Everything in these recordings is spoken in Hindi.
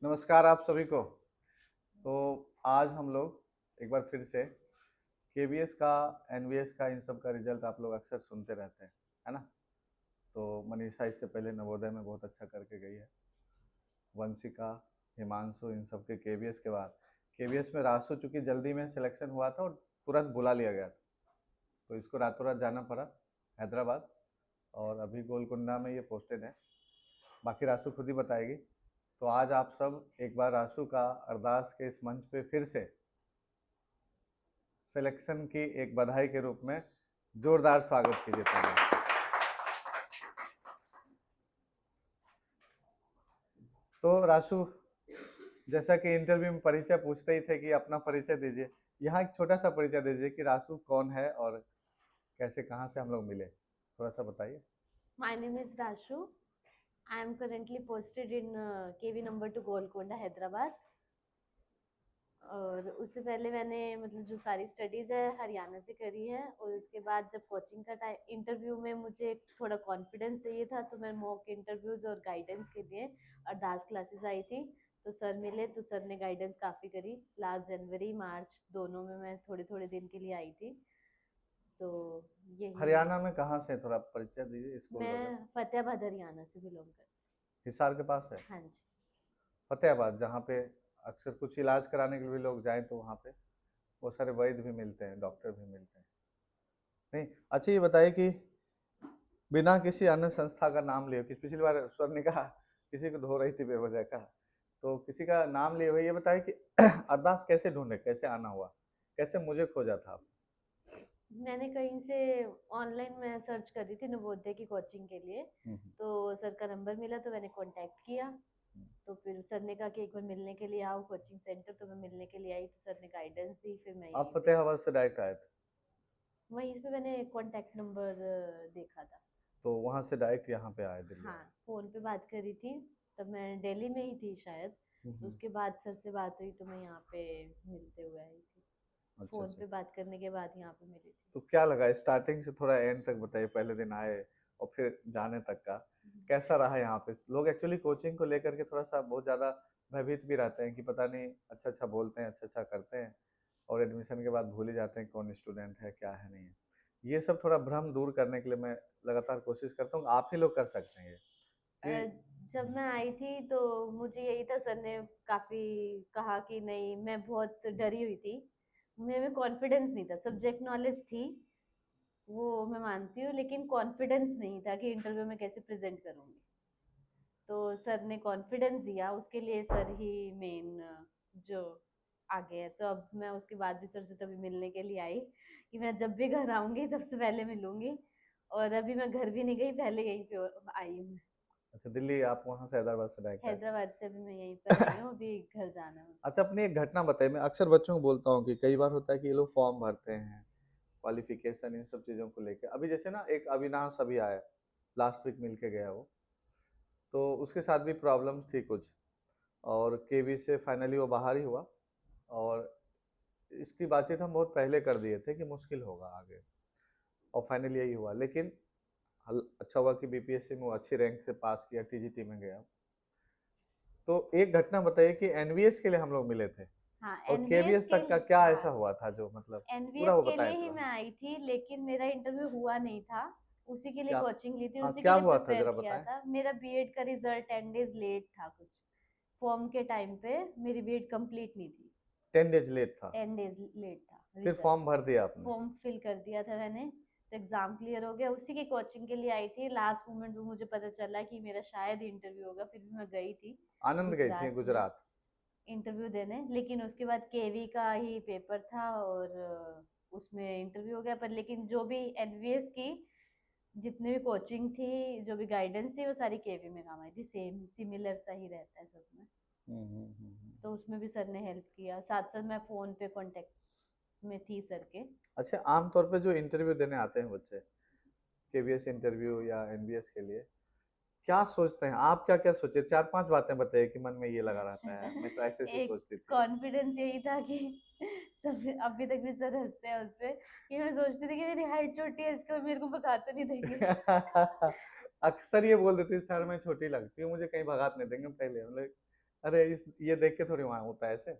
नमस्कार आप सभी को। तो आज हम लोग एक बार फिर से केवीएस का, एनवीएस का, इन सब का रिजल्ट आप लोग अक्सर सुनते रहते हैं, है ना। तो मनीषा इससे पहले नवोदय में बहुत अच्छा करके गई है। वंशिका, हिमांशु, इन सब के केवीएस के बाद केवीएस में रासु चूंकि जल्दी में सिलेक्शन हुआ था और तुरंत बुला लिया गया था, तो इसको रातों रात जाना पड़ा हैदराबाद, और अभी गोलकुंडा में ये पोस्टेड है। बाकी रासु खुद ही बताएगी। तो आज आप सब एक बार रासु का अरदास के इस मंच पे फिर से सिलेक्शन की एक बधाई के रूप में जोरदार स्वागत कीजिए पहले। तो रासु, जैसा कि इंटरव्यू में परिचय पूछते ही थे कि अपना परिचय दीजिए, यहाँ एक छोटा सा परिचय दीजिए कि रासु कौन है और कैसे कहाँ से हम लोग मिले, थोड़ा सा बताइए। My name is Rashu. I am currently posted in KV number 2 Golconda Hyderabad. और उससे पहले मैंने मतलब जो सारी स्टडीज़ है हरियाणा से करी है, और उसके बाद जब कोचिंग का टाइम इंटरव्यू में मुझे थोड़ा कॉन्फिडेंस चाहिए था, तो मैं मॉक इंटरव्यूज़ और गाइडेंस के लिए अरदास क्लासेस आई थी। तो सर मिले, तो सर ने गाइडेंस काफ़ी करी। लास्ट जनवरी मार्च दोनों में मैं थोड़े थोड़े दिन के लिए आई थी। तो यही है। हरियाणा में कहाँ से, थोड़ा परिचय दीजिए स्कूल वगैरह। मैं फतेहाबाद हरियाणा से बिलोंग करती हिसार के पास है। हूँ। हाँ जी। फतेहाबाद, जहाँ पे अक्सर कुछ इलाज कराने के लिए भी लोग जाएं तो वहाँ पे बहुत सारे वैद्य भी मिलते हैं, डॉक्टर भी मिलते हैं। नहीं, अच्छा ये बताइए कि बिना किसी अन्य संस्था का नाम लिए, कि पिछली बार सर ने कहा किसी को धो रही थी बेवजह का, तो किसी का नाम लिए हुए ये बताइए कि अरदास कैसे ढूंढे, कैसे आना हुआ, कैसे मुझे खोजा था आप। मैंने कहीं से ऑनलाइन में सर्च करी थी नवोदय की कोचिंग के लिए। हम्म, तो सर का नंबर मिला, तो मैंने कांटेक्ट किया। तो फिर सर ने कहा कि एक बार मिलने के लिए आओ कोचिंग सेंटर, तो मैं मिलने के लिए आई, तो सर ने गाइडेंस दी, फिर मैं आप यहीं पे फतेहाबाद से डायरेक्ट आए थे? वहीं पे मैंने कांटेक्ट नंबर देखा था। तो वहाँ से डायरेक्ट यहाँ पे आए, दिल्ली हाँ, आए? फोन पे बात करी थी। तब मैं दिल्ली में ही थी शायद। तो हम्म, उसके बाद सर से बात हुई, तो मैं यहाँ पे मिलते हुए आई थी। अच्छा फोन अच्छा। पे बात करने के बाद यहाँ पे मिली थी। तो क्या लगा स्टार्टिंग से, थोड़ा एंड तक बताइए, पहले दिन आए और फिर जाने तक का कैसा रहा। यहाँ पे लोग एक्चुअली कोचिंग को लेकर के थोड़ा सा बहुत ज़्यादा भयभीत भी रहते हैं कि पता नहीं अच्छा अच्छा बोलते हैं, अच्छा अच्छा करते हैं, और एडमिशन के बाद भूल ही जाते हैं कौन स्टूडेंट है क्या है नहीं है। ये सब थोड़ा भ्रम दूर करने के लिए मैं लगातार कोशिश करता हूँ, आप ही लोग कर सकते हैं ये अ, जब मैं आई थी तो मुझे यही था, सर ने काफी कहा कि नहीं, मैं बहुत डरी हुई थी। मेरे में कॉन्फिडेंस नहीं था, सब्जेक्ट नॉलेज थी वो मैं मानती हूँ, लेकिन कॉन्फिडेंस नहीं था कि इंटरव्यू में कैसे प्रेजेंट करूंगी। तो सर ने कॉन्फिडेंस दिया, उसके लिए सर ही मेन जो आगे है। तो अब मैं उसके बाद भी सर से तभी मिलने के लिए आई कि मैं जब भी घर आऊंगी तब से पहले मिलूंगी। और अभी मैं घर भी नहीं गई, पहले यहीं पे आई हूँ। अच्छा, दिल्ली आप वहाँ से हैदराबाद से डायरेक्ट आए? हैदराबाद से भी मैं यहीं पर आई हूँ, अभी घर जाना है मुझे। अच्छा, अपनी एक घटना बताइए। मैं अक्सर बच्चों को बोलता हूँ कि कई बार होता है कि ये लोग फॉर्म भरते हैं, क्वालिफिकेशन, इन सब चीज़ों को लेके। अभी जैसे ना एक अविनाश अभी आया, लास्ट वीक मिल के गया वो, तो उसके साथ भी प्रॉब्लम थी कुछ, और केवी से फाइनली वो बाहर ही हुआ। और इसकी बातचीत हम बहुत पहले कर दिए थे कि मुश्किल होगा आगे, और फाइनली यही हुआ। लेकिन अच्छा हुआ कि बीपीएससी में वो अच्छी रैंक से पास किया, टीजीटी में गया। तो एक घटना बताइए कि एनवीएस के लिए हम लोग मिले थे, हाँ, और एनवीएस केवीएस के तक का क्या हाँ, ऐसा हुआ था जो मतलब पूरा एनवीएस वो के बताएं लिए ही थोड़ा मैं हमें। आई थी, लेकिन मेरा इंटरव्यू हुआ नहीं था। उसी के लिए क्या? कोचिंग ली थी, हाँ, उसी के क्या लिए हुआ था प्रिपेयर जरा किया बताएं। था। मेरा बीएड का रिजल्ट 10 डेज लेट था कुछ। फॉर्म के टाइम पे मेरी बीएड कंप्लीट नहीं थी। 10 डेज लेट था? 10 डेज लेट था फिर रिजल्ट। फॉर्म भर दिया आपने? फॉर्म फिल कर दिया था मैंने, तो एग्जाम क्लियर हो गया। उसी की कोचिंग के लिए आई थी। लास्ट मोमेंट में मुझे पता चला कि मेरा शायद इंटरव्यू होगा, फिर भी मैं गई थी आनंद गई थी गुजरात में गुजरात? इंटरव्यू देने। लेकिन उसके बाद केवी का ही पेपर था, और उसमें इंटरव्यू हो गया। पर लेकिन जो भी एनवीएस की जितनी भी कोचिंग थी, जो भी गाइडेंस थी, वो सारी केवी में काम आई थी। सेम सिमिलर सा ही रहता है सब में। तो उसमें भी सर ने हेल्प किया, साथ साथ मैं फोन पे कांटेक्ट में थी सर के। अच्छा, आमतौर पे जो इंटरव्यू देने आते हैं बच्चे, केवीएस इंटरव्यू या एनबीएस के लिए, क्या सोचते हैं आप? क्या क्या सोचे, चार पांच बातें बताइए कि मन में ये लगा रहता है, मैं तो ऐसे ऐसे एक सोचती थी। कॉन्फिडेंस यही था कि सब अभी तक भी सर हंसते हैं उस पे, कि मैं सोचती थी कि मेरी हाइट छोटी है, इसको मेरे को भगा तो नहीं देंगे। अक्सर ये बोल देते हैं, सर मैं छोटी लगती हूँ, मुझे कहीं भगात नहीं देंगे पहले, मतलब अरे ये देख के थोड़ी वहां होता है ऐसे।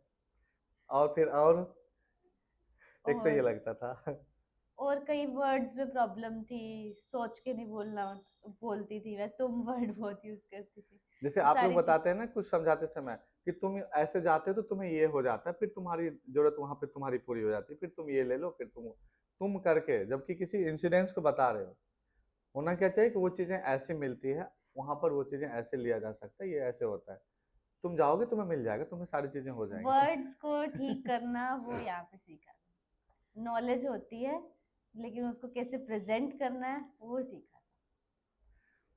और फिर और एक तो ये और लगता था। और कई वर्ड्स में प्रॉब्लम थी, सोच के नहीं बोलना, बोलती थी मैं, तुम वर्ड बहुत यूज करती थी, जैसे ये आप लोग सारी चीज। बताते हैं ना कुछ समझाते समय कि तुम ऐसे जाते हो तो तुम्हें ये हो जाता है, फिर तुम्हारी जरूरत वहां पे तुम्हारी पूरी हो जाती है, फिर तुम ये ले लो, फिर तुम करके जबकि किसी इंसिडेंट्स को बता रहे हो। होना क्या चाहिए कि वो चीजें ऐसी मिलती है, वहां पर वो चीजें ऐसे लिया जा सकता है, ये ऐसे होता है। तुम जाओगे तुम्हें मिल जाएगा, तुम्हें सारी चीजें हो जाएंगी। वर्ड्स को ठीक करना वो यहाँ पे सीखा, नॉलेज होती है लेकिन उसको कैसे प्रेजेंट करना है वो सीखा।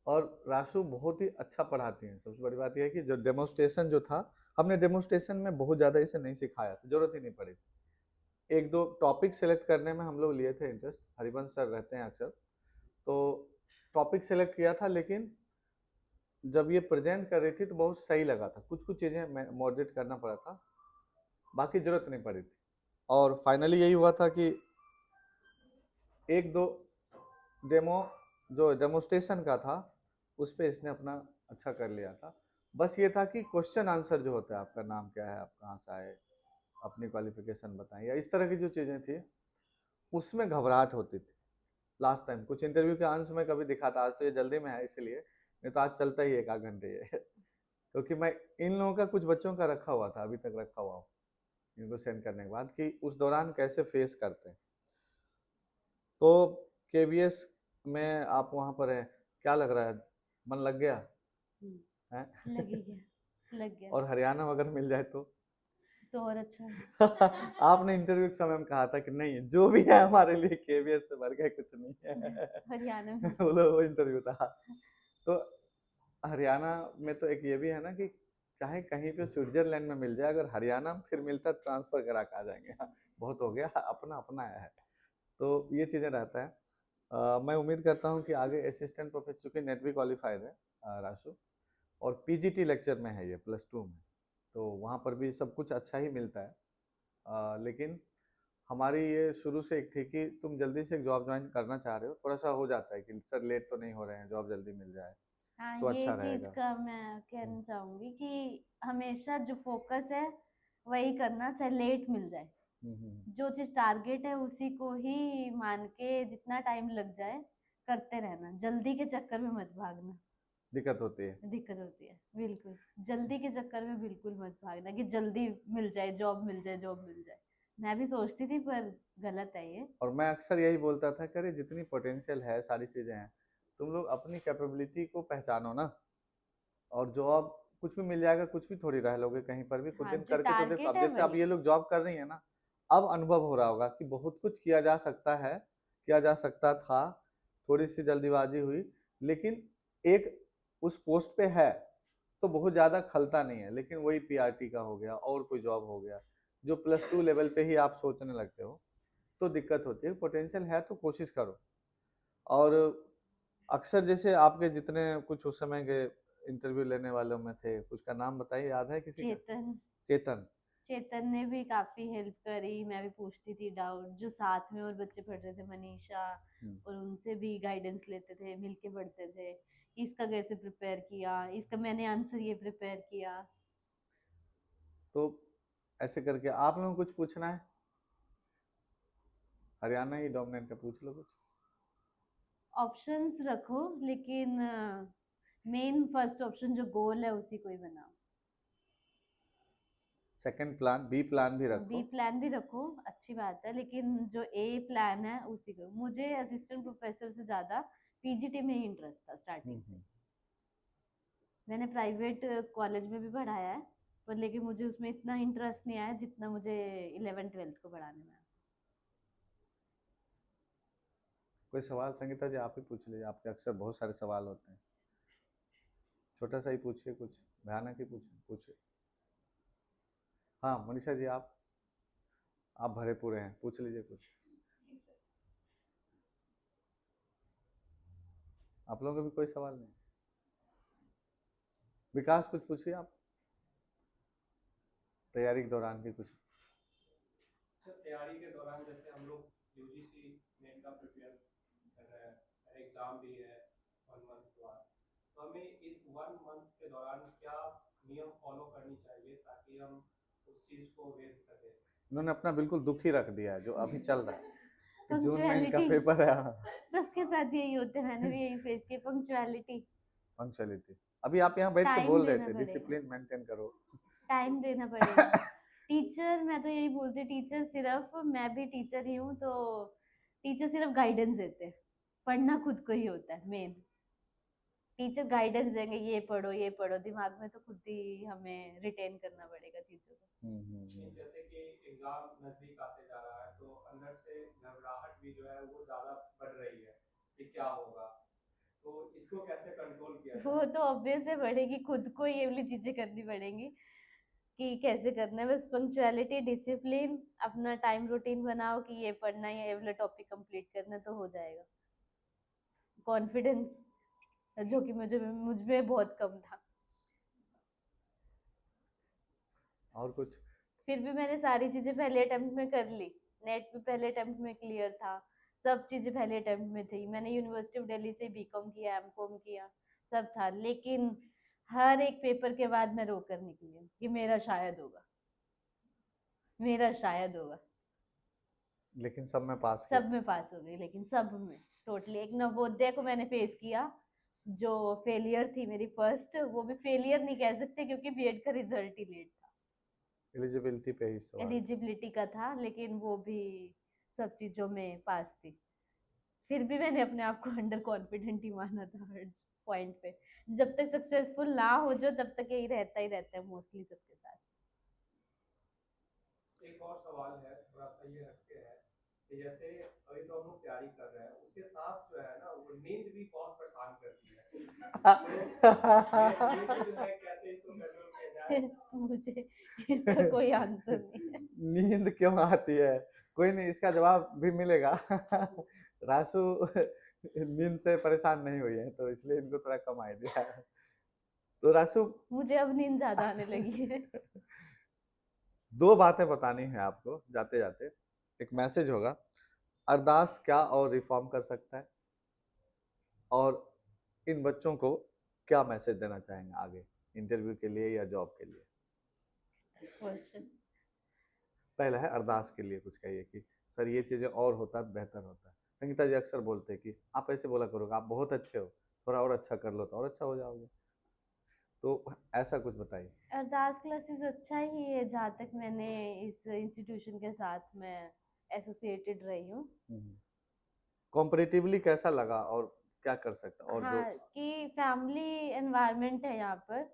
और रासु बहुत ही अच्छा पढ़ाती हैं। सबसे बड़ी बात यह है कि जो डेमोस्ट्रेशन जो था, हमने डेमोस्ट्रेशन में बहुत ज़्यादा इसे नहीं सिखाया था, जरूरत ही नहीं पड़ी। एक दो टॉपिक सेलेक्ट करने में हम लोग लिए थे इंटरेस्ट, हरिवंश सर रहते हैं अक्सर, तो टॉपिक सेलेक्ट किया था, लेकिन जब ये प्रेजेंट कर रही थी तो बहुत सही लगा था। कुछ कुछ चीज़ें मॉडरेट करना पड़ा था, बाकी जरूरत नहीं पड़ी थी। और फाइनली यही हुआ था कि एक दो डेमो जो डेमोस्ट्रेशन का था उस पर इसने अपना अच्छा कर लिया था। बस ये था कि क्वेश्चन आंसर जो होता है, आपका नाम क्या है, आप कहाँ से आए, अपनी क्वालिफिकेशन बताएं, या इस तरह की जो चीज़ें थी उसमें घबराहट होती थी। लास्ट टाइम कुछ इंटरव्यू के अंश में कभी दिखा था, आज तो ये जल्दी में है इसलिए, नहीं तो आज चलता ही एक आध घंटे ये। क्योंकि मैं इन लोगों का कुछ बच्चों का रखा हुआ था, अभी तक रखा हुआ हूँ इनको सेंड करने के बाद, कि उस दौरान कैसे फेस करते हैं। तो केवीएस में आप वहाँ पर हैं, क्या लग रहा है, मन लग गया है? लग ही गया, लग गया और हरियाणा अगर मिल जाए तो? तो और अच्छा है। आपने इंटरव्यू के समय में कहा था कि नहीं, जो भी है हमारे लिए केवीएस से बढ़ के कुछ नहीं है। हरियाणा में बोलो वो इंटरव्यू था। तो हरियाणा में तो एक ये भी है ना कि चाहे कहीं पे स्विट्जरलैंड में मिल जाए, अगर हरियाणा में फिर मिलता ट्रांसफर करा के आ जाएंगे। हाँ, बहुत हो गया, अपना अपना आया है। तो ये चीज़ें रहता है। मैं उम्मीद करता हूँ कि आगे असिस्टेंट प्रोफेसर, चूंकि नेट भी क्वालिफाइड है राशु, और पीजीटी लेक्चर में है ये +2 में, तो वहाँ पर भी सब कुछ अच्छा ही मिलता है। लेकिन हमारी ये शुरू से एक थी कि तुम जल्दी से एक जॉब ज्वाइन करना चाह रहे हो, थोड़ा सा हो जाता है कि सर लेट तो नहीं हो रहे हैं, जॉब जल्दी मिल जाए हाँ, तो ये अच्छा चीज रहेगा। का मैं कहना चाहूंगी कि हमेशा जो फोकस है वही करना, चाहे लेट मिल जाए। हम्म, हम्म। जो चीज टारगेट है उसी को ही मान के जितना टाइम लग जाए करते रहना, जल्दी के चक्कर में मत भागना। दिक्कत होती है। दिक्कत होती है बिल्कुल, जल्दी के चक्कर में बिल्कुल मत भागना कि जल्दी मिल जाए जॉब, मिल जाए जॉब, मिल जाए। मैं भी सोचती थी पर गलत है ये। और मैं अक्सर यही बोलता था, करे जितनी पोटेंशियल है, सारी चीज़ें हैं, तुम लोग अपनी कैपेबिलिटी को पहचानो ना। और जॉब कुछ भी मिल जाएगा, कुछ भी थोड़ी रह लोगे कहीं पर भी, कुछ हाँ, दिन जो करके तो देखो। टारगेट अब है जैसे अब वही। ये लोग जॉब कर रही है ना, अब अनुभव हो रहा होगा कि बहुत कुछ किया जा सकता है, किया जा सकता था, थोड़ी सी जल्दीबाजी हुई, लेकिन एक उस पोस्ट पे है तो बहुत ज़्यादा खलता नहीं है। लेकिन वही पीआरटी का हो गया और कोई जॉब हो गया जो +2 लेवल पे ही आप सोचने लगते हो, तो दिक्कत होती है। पोटेंशियल है तो कोशिश करो। और अक्सर जैसे आपके जितने कुछ उस समय के इंटरव्यू लेने वालों में थे, कुछ का नाम बताइए, याद है किसी का? चेतन, चेतन। चेतन ने भी काफी हेल्प करी, मैं भी पूछती थी डाउट, जो साथ में और बच्चे पढ़ रहे थे, मनीषा, हम्म। और उनसे भी गाइडेंस लेते थे, मिलके पढ़ते थे। इसका कैसे प्रिपेयर किया, इसका मैंने आंसर ये प्रिपेयर किया। तो ऐसे करके आप लोगों को कुछ पूछना है, हरियाणा ही डोमिनेंट है, पूछ लो कुछ। ऑप्शंस रखो लेकिन मेन फर्स्ट ऑप्शन जो गोल है उसी को ही बनाओ। सेकंड प्लान, बी प्लान भी बी रखो। प्लान भी रखो, अच्छी बात है, लेकिन जो ए प्लान है उसी को। मुझे असिस्टेंट प्रोफेसर से ज्यादा पीजीटी में ही इंटरेस्ट था स्टार्टिंग से। हम्म। मैंने प्राइवेट कॉलेज में भी पढ़ाया है, पर लेकिन मुझे उसमें इतना इंटरेस्ट नहीं आया जितना मुझे 11th 12th को पढ़ाने में आया। कोई सवाल संगीता जी आप ही पूछ लीजिए, आपके अक्सर बहुत सारे सवाल होते हैं, छोटा सा ही पूछिए, कुछ भयानक ही पूछिए, पूछिए। हाँ मनीषा जी, आप भरे पूरे हैं, पूछ लीजिए कुछ। आप लोगों को भी कोई सवाल नहीं? विकास कुछ पूछिए आप, तैयारी के दौरान की कुछ। सर तैयारी के दौरान जैसे हम लोग यूजीसी नेट का प्रिपेयर कर रहे हैं, एग्जाम भी है 1 मंथ बाद, तो हमें इस 1 मंथ के दौरान क्या नियम फॉलो करनी चाहिए ताकि हम उस चीज को वेच सके? इन्होंने अपना बिल्कुल दुख ही रख दिया है जो अभी चल रहा है कि जून में इनका पंक्चुअलिटी पेपर है। हाँ, सबके साथ यही होता है, मैंने भी यही फेस की, पंक्चुअलिटी। पंक्चुअलिटी। अभी आप यहाँ बैठ के टाइम बोल रहे देना थे पड़ेगा, डिसिप्लिन मेंटेन करो। टाइम देना पड़ेगा। टीचर, मैं तो यही बोलती, टीचर सिर्फ, मैं भी टीचर ही हूँ तो टीचर सिर्फ गाइडेंस देते हैं, पढ़ना खुद को ही होता है मेन। टीचर गाइडेंस देंगे, ये पढ़ो, दिमाग में तो खुद ही हमें रिटेन करना पड़ेगा चीजों को। नहीं, जैसे कि एग्जाम नजदीक आते जा रहा है तो अंदर से घबराहट भी जो है वो ज्यादा बढ़ रही है कि क्या होगा, तो इसको कैसे कंट्रोल किया वो जाए? तो ऑब्वियस है, पड़ेगी, खुद को ये वाली चीजें करनी पड़ेंगी कि कैसे करना है। बस पंक्चुअलिटी, डिसिप्लिन, अपना टाइम रूटीन बनाओ कि ये पढ़ना है, ये वाला टॉपिक कंप्लीट करना है, तो हो जाएगा। कॉन्फिडेंस जो कि मुझ में बहुत कम था। और कुछ? फिर भी मैंने सारी चीजें पहले अटेम्प्ट में कर ली। नेट भी पहले अटेम्प्ट में क्लियर था, सब चीजें पहले अटेम्प्ट में थी। मैंने यूनिवर्सिटी ऑफ दिल्ली से बीकॉम किया, एमकॉम किया, सब था। लेकिन हर एक पेपर के बाद मैं रो कर निकली हूँ कि मेरा शायद होगा, मेरा शायद होगा। लेकिन सब में पास सब किया। में पास हो गई, लेकिन सब में टोटली। एक नवोदय को मैंने फेस किया, जो फेलियर थी मेरी फर्स्ट, वो भी फेलियर नहीं कह सकते क्योंकि बीएड का रिजल्ट ही लेट था, एलिजिबिलिटी पे ही सवाल। एलिजिबिलिटी का था, लेकिन वो भी सब चीजों में पास थी। फिर भी मैंने अपने आप को अंडर कॉन्फिडेंट ही माना था हर पॉइंट पे। जब तक सक्सेसफुल ना हो जो, तब तक यही रहता ही रहता है मोस्टली सबके साथ। एक और सवाल है, थोड़ा सा ये रखते हैं कि जैसे अभी तो हम लोग तैयारी कर रहे हैं, उसके साथ जो है ना वो नींद भी बहुत परेशान करती है, तो ये जो है कैसे इसको कंट्रोल किया जाए? मुझे इसका कोई आंसर नहीं है। नींद क्यों आती है? कोई नहीं, इसका जवाब भी मिलेगा। रासु नींद से परेशान नहीं हुई है तो इसलिए इनको थोड़ा कम आइडिया है। तो रासु, मुझे अब नींद ज्यादा आने लगी है। दो बातें बतानी है आपको जाते जाते। एक मैसेज होगा, अरदास क्या और रिफॉर्म कर सकता है, और इन बच्चों को क्या मैसेज देना चाहेंगे आगे इंटरव्यू के लिए या जॉब के लिए। क्वेश्चन पहला है अरदास के लिए कुछ कहिए कि सर ये चीज़ें और होता तो बेहतर होता। संगीता जी अक्सर बोलते हैं कि आप ऐसे बोला करोगे, आप बहुत अच्छे हो, थोड़ा और अच्छा कर लो तो और अच्छा हो जाओगे। तो ऐसा कुछ बताइए। अरदास क्लासेस अच्छा ही है, जहाँ तक मैंने इस इंस्टीट्यूशन के साथ मैं एसोसिएटेड रही हूँ। कॉम्परेटिवली कैसा लगा और क्या कर सकता और जो। हाँ, कि फैमिली एनवायरनमेंट है यहाँ पर,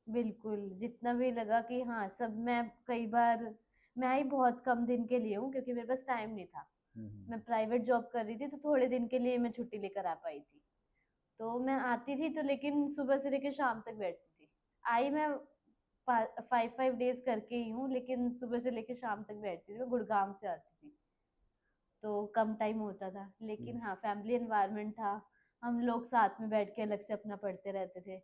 बिल्कुल। जितना भी लगा कि हाँ सब, मैं कई बार, मैं आई बहुत कम दिन के लिए हूँ क्योंकि मेरे पास टाइम नहीं था। मैं प्राइवेट जॉब कर रही थी तो थोड़े दिन के लिए मैं छुट्टी लेकर आ पाई थी। तो मैं आती थी तो, लेकिन सुबह से लेकर शाम तक बैठती थी। आई मैं 5 डेज करके ही हूँ, लेकिन सुबह से लेकर शाम तक बैठती थी। मैं गुड़गांव से आती थी तो कम टाइम होता था, लेकिन हाँ फैमिली एनवायरनमेंट था। हम लोग साथ में बैठ के अलग से अपना पढ़ते रहते थे।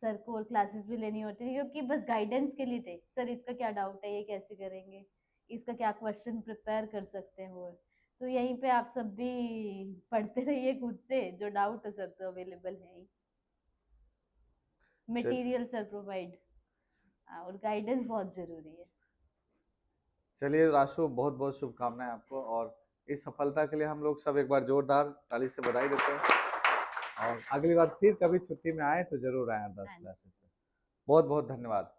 सर को और क्लासेस भी लेनी होती थी क्योंकि बस गाइडेंस के लिए थे, सर इसका क्या डाउट है, ये कैसे करेंगे, इसका क्या क्वेश्चन प्रिपेयर कर सकते हो। तो यहीं पे आप सब भी पढ़ते रहिए खुद से, जो डाउट हो सकता है अवेलेबल है ही। चल, मटेरियल सर प्रोवाइड, और गाइडेंस बहुत जरूरी है। चलिए राशु, बहुत बहुत शुभकामनाएं आपको, और इस सफलता के लिए हम लोग सब एक बार जोरदार ताली से बधाई देते हैं। और अगली बार फिर कभी छुट्टी में आए तो जरूर आए 10 क्लासेस में। बहुत बहुत धन्यवाद।